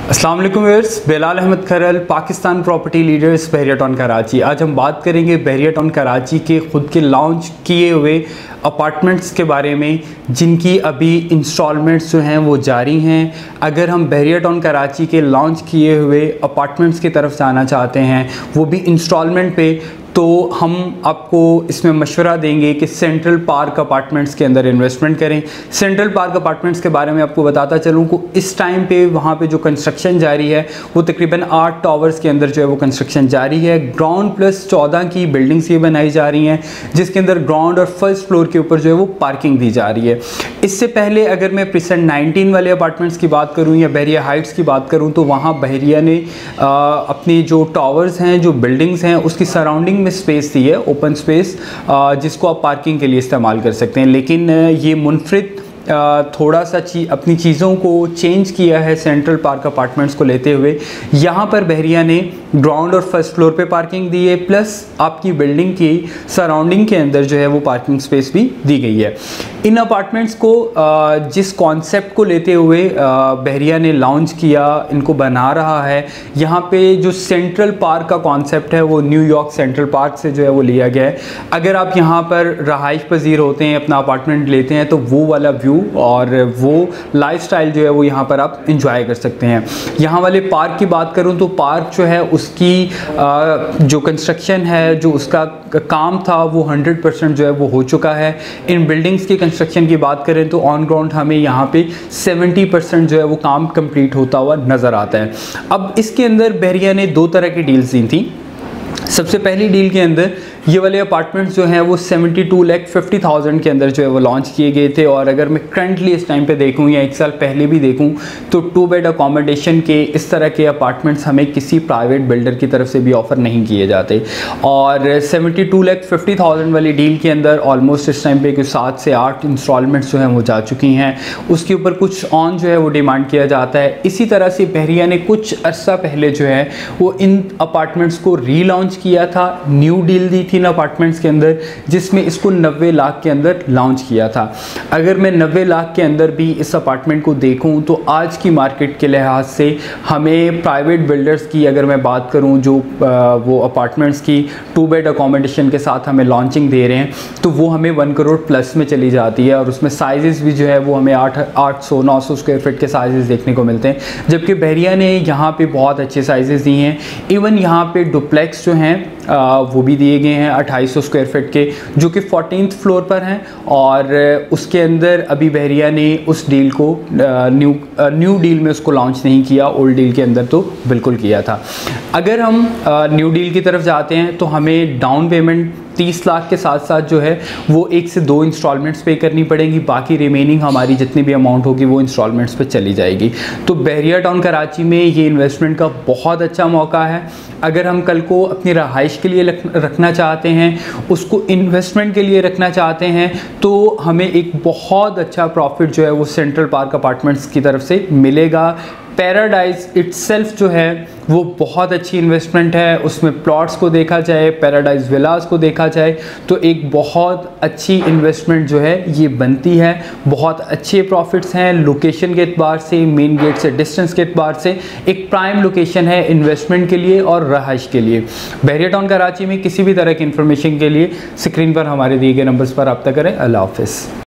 अस्सलाम वालेकुम व्यूअर्स, बेलाल अहमद खरल, Pakistan property leaders, बहरिया town Karachi. आज हम बात करेंगे बहरिया टाउन कराची के ख़ुद के लॉन्च किए हुए अपार्टमेंट्स के बारे में, जिनकी अभी इंस्टॉलमेंट्स जो हैं वो जारी हैं। अगर हम बहरिया टाउन कराची के लॉन्च किए हुए अपार्टमेंट्स की तरफ जाना चाहते हैं, वो भी इंस्टॉलमेंट पे, तो हम आपको इसमें मशवरा देंगे कि सेंट्रल पार्क अपार्टमेंट्स के अंदर इन्वेस्टमेंट करें। सेंट्रल पार्क अपार्टमेंट्स के बारे में आपको बताता चलूँ कि इस टाइम पे वहाँ पे जो कंस्ट्रक्शन जारी है वो तकरीबन 8 टावर्स के अंदर जो है वो कंस्ट्रक्शन जारी है। ग्राउंड प्लस 14 की बिल्डिंग्स ये बनाई जा रही हैं, जिसके अंदर ग्राउंड और फर्स्ट फ्लोर के ऊपर जो है वो पार्किंग दी जा रही है। इससे पहले अगर मैं प्रेजेंट 19 वाले अपार्टमेंट्स की बात करूँ या बहरिया हाइट्स की बात करूँ, तो वहाँ बहरिया ने अपनी जो टावर्स हैं, जो बिल्डिंग्स हैं, उसकी सराउंडिंग में स्पेस दी है, ओपन स्पेस, जिसको आप पार्किंग के लिए इस्तेमाल कर सकते हैं। लेकिन ये मुनफरिद थोड़ा सा अपनी चीज़ों को चेंज किया है सेंट्रल पार्क अपार्टमेंट्स को लेते हुए। यहाँ पर बहरिया ने ग्राउंड और फर्स्ट फ्लोर पे पार्किंग दी है, प्लस आपकी बिल्डिंग की सराउंडिंग के अंदर जो है वो पार्किंग स्पेस भी दी गई है। इन अपार्टमेंट्स को जिस कॉन्सेप्ट को लेते हुए बहरिया ने लॉन्च किया, इनको बना रहा है, यहाँ पे जो सेंट्रल पार्क का कॉन्सेप्ट है वो न्यूयॉर्क सेंट्रल पार्क से जो है वो लिया गया है। अगर आप यहाँ पर रहाइश पजीर होते हैं, अपना अपार्टमेंट लेते हैं, तो वो वाला व्यू और वो लाइफस्टाइल जो है वो यहाँ पर आप इंजॉय कर सकते हैं। यहाँ वाले पार्क की बात करूँ तो पार्क जो है उसकी जो कंस्ट्रक्शन है, जो उसका काम था, वो 100% जो है वो हो चुका है। इन बिल्डिंग्स की कंस्ट्रक्शन की बात करें तो ऑन ग्राउंड हमें यहाँ पे 70% जो है वो काम कंप्लीट होता हुआ नज़र आता है। अब इसके अंदर बहरिया ने 2 तरह की डील्स दी थी। सबसे पहली डील के अंदर ये वाले अपार्टमेंट्स जो हैं वो 72,50,000 के अंदर जो है वो लॉन्च किए गए थे। और अगर मैं करंटली इस टाइम पे देखूं या 1 साल पहले भी देखूं, तो 2 बेड अकोमोडेशन के इस तरह के अपार्टमेंट्स हमें किसी प्राइवेट बिल्डर की तरफ से भी ऑफ़र नहीं किए जाते। और 72,50,000 वाली डील के अंदर ऑलमोस्ट इस टाइम पे कुछ 7 से 8 इंस्टॉलमेंट्स जो हैं वो जा चुकी हैं। उसके ऊपर कुछ ऑन जो है वो डिमांड किया जाता है। इसी तरह से बहरिया ने कुछ अर्सा पहले जो है वो इन अपार्टमेंट्स को रीलॉन्च किया था, न्यू डील दी थी इन अपार्टमेंट्स के अंदर, जिसमें इसको 90 लाख के अंदर लॉन्च किया था। अगर मैं 90 लाख के अंदर भी इस अपार्टमेंट को देखूं, तो आज की मार्केट के लिहाज से हमें प्राइवेट बिल्डर्स की अगर मैं बात करूं, जो वो अपार्टमेंट्स की 2 बेड अकोमोडेशन के साथ हमें लॉन्चिंग दे रहे हैं, तो वो हमें 1 करोड़ प्लस में चली जाती है। और उसमें साइजेस भी जो है वो हमें 800-900 स्क्वायर फीट के साइजेस देखने को मिलते हैं, जबकि बहरिया ने यहाँ पे बहुत अच्छे साइजेस दिए हैं। इवन यहाँ पे डुप्लेक्स जो हैं वो भी दिए गए हैं 2800 स्क्वायर फीट के, जो कि 14th फ्लोर पर हैं। और उसके अंदर अभी बहरिया ने उस डील को न्यू डील में उसको लॉन्च नहीं किया, ओल्ड डील के अंदर तो बिल्कुल किया था। अगर हम न्यू डील की तरफ जाते हैं तो हमें डाउन पेमेंट 30 लाख के साथ साथ जो है वो 1 से 2 इंस्टॉलमेंट्स पे करनी पड़ेंगी। बाकी रिमेनिंग हमारी जितनी भी अमाउंट होगी वो इंस्टॉलमेंट्स पे चली जाएगी। तो बहरिया टाउन कराची में ये इन्वेस्टमेंट का बहुत अच्छा मौका है। अगर हम कल को अपनी रहाइश के लिए रखना चाहते हैं, उसको इन्वेस्टमेंट के लिए रखना चाहते हैं, तो हमें एक बहुत अच्छा प्रॉफिट जो है वो सेंट्रल पार्क अपार्टमेंट्स की तरफ से मिलेगा। पैराडाइज इट्सेल्फ जो है वो बहुत अच्छी इन्वेस्टमेंट है। उसमें प्लॉट्स को देखा जाए, पैराडाइज विलास को देखा जाए, तो एक बहुत अच्छी इन्वेस्टमेंट जो है ये बनती है। बहुत अच्छे प्रॉफिट्स हैं लोकेशन के एतबार से, मेन गेट से डिस्टेंस के एतबार से एक प्राइम लोकेशन है इन्वेस्टमेंट के लिए और रहाइश के लिए। बहरिया टाउन कराची में किसी भी तरह की इन्फॉर्मेशन के लिए स्क्रीन पर हमारे दिए गए नंबर्स पर रब्ता करें। अल्लाह हाफ़िज़।